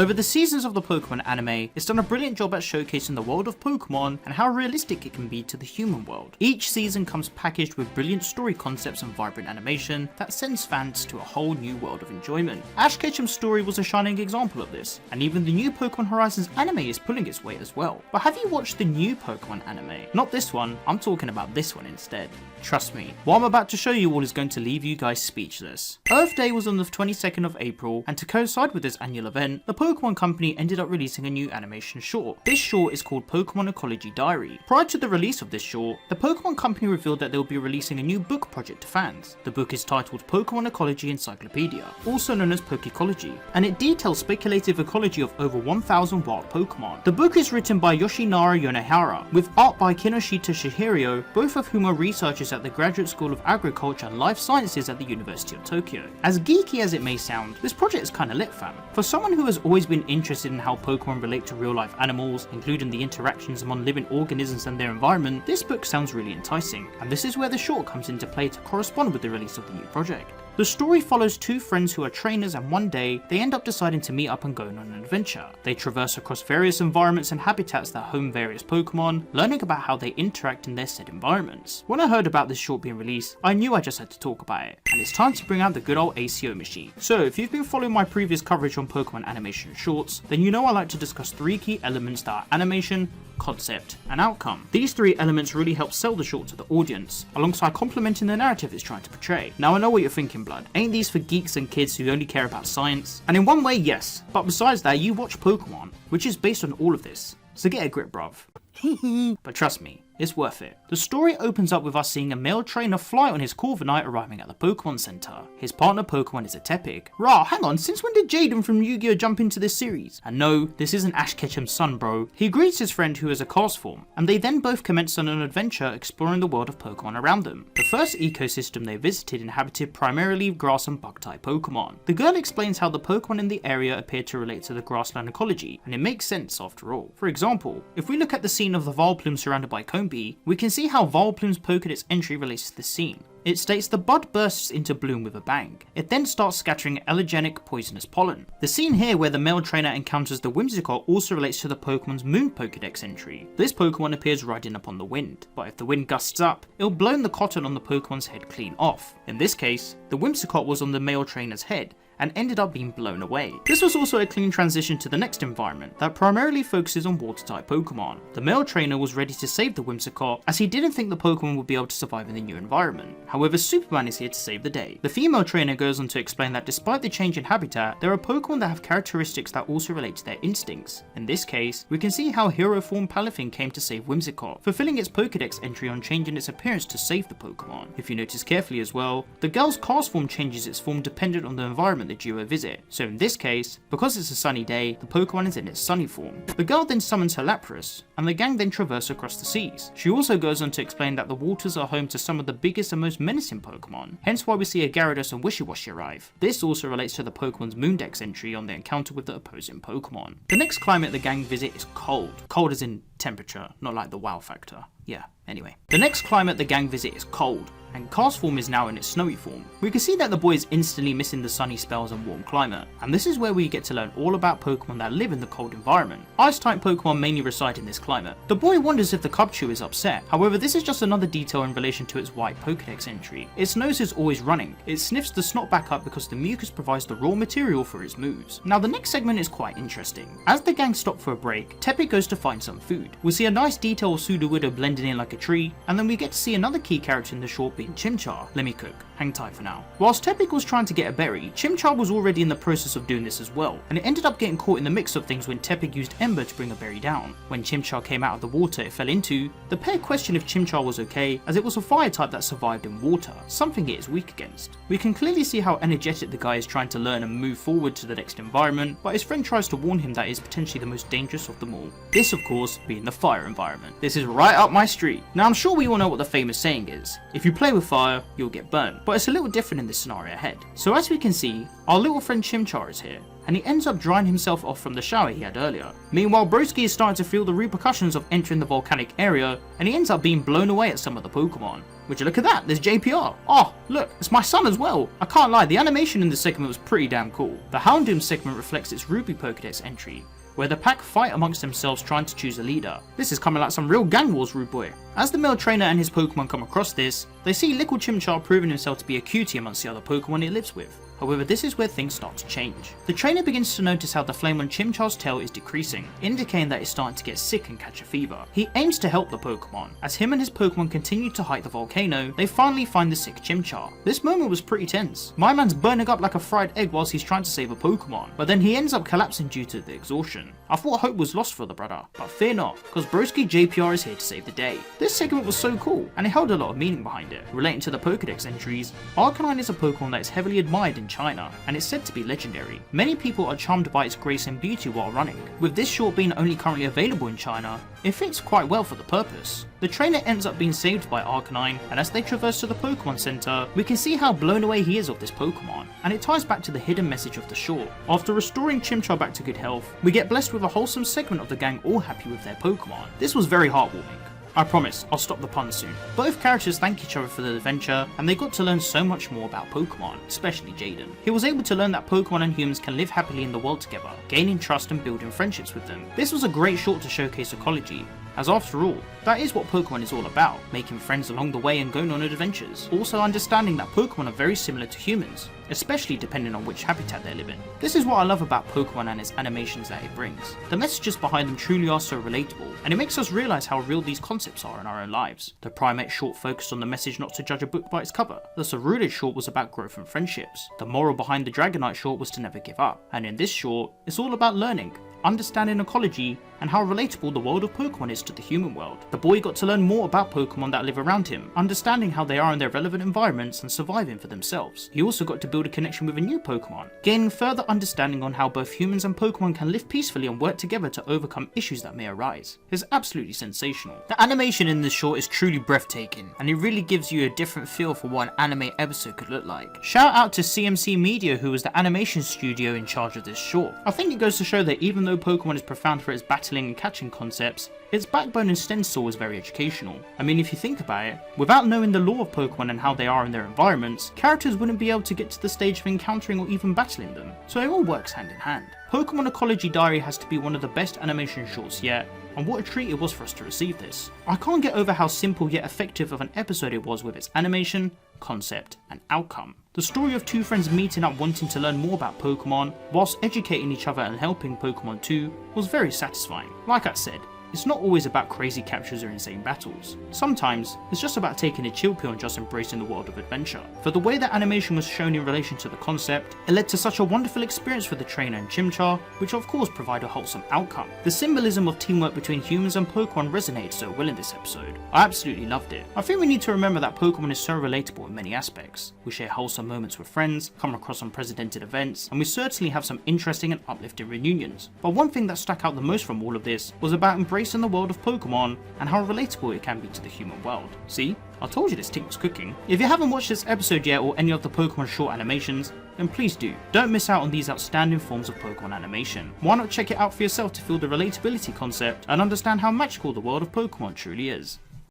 Over the seasons of the Pokémon anime, it's done a brilliant job at showcasing the world of Pokémon and how realistic it can be to the human world. Each season comes packaged with brilliant story concepts and vibrant animation that sends fans to a whole new world of enjoyment. Ash Ketchum's story was a shining example of this, and even the new Pokémon Horizons anime is pulling its weight as well. But have you watched the new Pokémon anime? Not this one, I'm talking about this one instead. Trust me, what I'm about to show you all is going to leave you guys speechless. Earth Day was on the 22nd of April, and to coincide with this annual event, the Pokémon Company ended up releasing a new animation short. This short is called Pokémon Ecology Diary. Prior to the release of this short, the Pokémon Company revealed that they will be releasing a new book project to fans. The book is titled Pokémon Ecology Encyclopedia, also known as Pokécology, and it details speculative ecology of over 1,000 wild Pokémon. The book is written by Yoshinari Yonehara, with art by Kinoshita Shihirio, both of whom are researchers at the Graduate School of Agriculture and Life Sciences at the University of Tokyo. As geeky as it may sound, this project is kinda lit, fam. For someone who has always been interested in how Pokemon relate to real life animals, including the interactions among living organisms and their environment, this book sounds really enticing, and this is where the short comes into play to correspond with the release of the new project. The story follows two friends who are trainers, and one day, they end up deciding to meet up and go on an adventure. They traverse across various environments and habitats that home various Pokemon, learning about how they interact in their said environments. When I heard about this short being released, I knew I just had to talk about it, and it's time to bring out the good old ACO machine. So if you've been following my previous coverage on Pokemon animation shorts, then you know I like to discuss three key elements that are animation, concept, and outcome. These three elements really help sell the short to the audience, alongside complementing the narrative it's trying to portray. Now I know what you're thinking, blood. Ain't these for geeks and kids who only care about science? And in one way, yes, but besides that, you watch Pokemon, which is based on all of this. So get a grip, bruv. But trust me, it's worth it. The story opens up with us seeing a male trainer fly on his Corviknight arriving at the Pokemon Center. His partner Pokemon is a Tepig. Rah, hang on, since when did Jaden from Yu-Gi-Oh jump into this series? And no, this isn't Ash Ketchum's son, bro. He greets his friend who is a cast form, and they then both commence on an adventure exploring the world of Pokemon around them. The first ecosystem they visited inhabited primarily grass and bug-type Pokemon. The girl explains how the Pokemon in the area appear to relate to the grassland ecology, and it makes sense after all. For example, if we look at the scene of the Vileplume surrounded by Combee, we can see how Vileplume's Pokédex entry relates to this scene. It states the bud bursts into bloom with a bang. It then starts scattering allergenic poisonous pollen. The scene here where the male trainer encounters the Whimsicott also relates to the Pokemon's Moon Pokédex entry. This Pokemon appears riding upon the wind, but if the wind gusts up, it'll blow the cotton on the Pokemon's head clean off. In this case, the Whimsicott was on the male trainer's head, and ended up being blown away. This was also a clean transition to the next environment that primarily focuses on water type Pokemon. The male trainer was ready to save the Whimsicott as he didn't think the Pokemon would be able to survive in the new environment. However, Superman is here to save the day. The female trainer goes on to explain that despite the change in habitat, there are Pokemon that have characteristics that also relate to their instincts. In this case, we can see how hero form Palafin came to save Whimsicott, fulfilling its Pokédex entry on changing its appearance to save the Pokemon. If you notice carefully as well, the girl's cast form changes its form dependent on the environment the duo visit. So in this case, because it's a sunny day, the Pokemon is in its sunny form. The girl then summons her Lapras, and the gang then traverse across the seas. She also goes on to explain that the waters are home to some of the biggest and most menacing Pokemon, hence why we see a Gyarados and Wishiwashi arrive. This also relates to the Pokemon's Moondex entry on the encounter with the opposing Pokemon. The next climate the gang visit is cold. Cold as in temperature, not like the wow factor. Yeah, anyway. The next climate the gang visit is cold, and cast form is now in its snowy form. We can see that the boy is instantly missing the sunny spells and warm climate, and this is where we get to learn all about Pokemon that live in the cold environment. Ice type Pokemon mainly reside in this climate. The boy wonders if the Cubchoo is upset, however this is just another detail in relation to its white Pokédex entry. Its nose is always running, it sniffs the snot back up because the mucus provides the raw material for its moves. Now the next segment is quite interesting. As the gang stop for a break, Tepig goes to find some food. We see a nice detail of Sudowoodo blending in like a tree, and then we get to see another key character in the short being Chimchar. Let me cook. Hang tight for now. Whilst Tepig was trying to get a berry, Chimchar was already in the process of doing this as well, and it ended up getting caught in the mix of things when Tepig used Ember to bring a berry down. When Chimchar came out of the water it fell into, the pair questioned if Chimchar was okay, as it was a fire type that survived in water, something it is weak against. We can clearly see how energetic the guy is trying to learn and move forward to the next environment, but his friend tries to warn him that it is potentially the most dangerous of them all. This of course being the fire environment. This is right up my street. Now I'm sure we all know what the famous saying is, if you play with fire, you'll get burnt, but it's a little different in this scenario ahead. So as we can see, our little friend Chimchar is here, and he ends up drying himself off from the shower he had earlier. Meanwhile, Broski is starting to feel the repercussions of entering the volcanic area, and he ends up being blown away at some of the Pokemon. Would you look at that, there's JPR. Oh, look, it's my son as well. I can't lie, the animation in this segment was pretty damn cool. The Houndoom segment reflects its Ruby Pokédex entry, where the pack fight amongst themselves trying to choose a leader. This is coming like some real gang wars, rude boy. As the male trainer and his Pokemon come across this, they see Little Chimchar proving himself to be a cutie amongst the other Pokemon it lives with. However, this is where things start to change. The trainer begins to notice how the flame on Chimchar's tail is decreasing, indicating that it's starting to get sick and catch a fever. He aims to help the Pokemon. As him and his Pokemon continue to hike the volcano, they finally find the sick Chimchar. This moment was pretty tense. My man's burning up like a fried egg whilst he's trying to save a Pokemon, but then he ends up collapsing due to the exhaustion. I thought hope was lost for the brother, but fear not, because broski JPR is here to save the day. This segment was so cool, and it held a lot of meaning behind it. Relating to the Pokédex entries, Arcanine is a Pokemon that is heavily admired in China, and it's said to be legendary. Many people are charmed by its grace and beauty while running. With this short being only currently available in China, it fits quite well for the purpose. The trainer ends up being saved by Arcanine, and as they traverse to the Pokemon Center, we can see how blown away he is of this Pokemon, and it ties back to the hidden message of the short. After restoring Chimchar back to good health, we get blessed with a wholesome segment of the gang all happy with their Pokemon. This was very heartwarming. I promise, I'll stop the pun soon. Both characters thank each other for the adventure, and they got to learn so much more about Pokemon, especially Jaden. He was able to learn that Pokemon and humans can live happily in the world together, gaining trust and building friendships with them. This was a great short to showcase ecology, as after all, that is what Pokemon is all about, making friends along the way and going on adventures. Also understanding that Pokemon are very similar to humans, especially depending on which habitat they live in. This is what I love about Pokemon and its animations that it brings. The messages behind them truly are so relatable, and it makes us realise how real these concepts are in our own lives. The Primate short focused on the message not to judge a book by its cover. The Cerulean short was about growth and friendships. The moral behind the Dragonite short was to never give up. And in this short, it's all about learning, understanding ecology, and how relatable the world of Pokemon is to the human world. The boy got to learn more about Pokemon that live around him, understanding how they are in their relevant environments and surviving for themselves. He also got to build a connection with a new Pokemon, gaining further understanding on how both humans and Pokemon can live peacefully and work together to overcome issues that may arise. It's absolutely sensational. The animation in this short is truly breathtaking, and it really gives you a different feel for what an anime episode could look like. Shout out to CMC Media, who was the animation studio in charge of this short. I think it goes to show that even though Pokemon is profound for its battling and catching concepts, its backbone and stencil is very educational. I mean, if you think about it, without knowing the lore of Pokemon and how they are in their environments, characters wouldn't be able to get to the stage of encountering or even battling them, so it all works hand in hand. Pokemon Ecology Diary has to be one of the best animation shorts yet, and what a treat it was for us to receive this. I can't get over how simple yet effective of an episode it was with its animation, concept, and outcome. The story of two friends meeting up wanting to learn more about Pokemon, whilst educating each other and helping Pokemon too, was very satisfying. Like I said, it's not always about crazy captures or insane battles. Sometimes, it's just about taking a chill pill and just embracing the world of adventure. For the way that animation was shown in relation to the concept, it led to such a wonderful experience for the trainer and Chimchar, which of course provide a wholesome outcome. The symbolism of teamwork between humans and Pokemon resonated so well in this episode. I absolutely loved it. I think we need to remember that Pokemon is so relatable in many aspects. We share wholesome moments with friends, come across unprecedented events, and we certainly have some interesting and uplifting reunions. But one thing that stuck out the most from all of this was about embracing the world of Pokemon and how relatable it can be to the human world. See? I told you this tick was cooking. If you haven't watched this episode yet or any of the Pokemon short animations, then please do. Don't miss out on these outstanding forms of Pokemon animation. Why not check it out for yourself to feel the relatability concept and understand how magical the world of Pokemon truly is.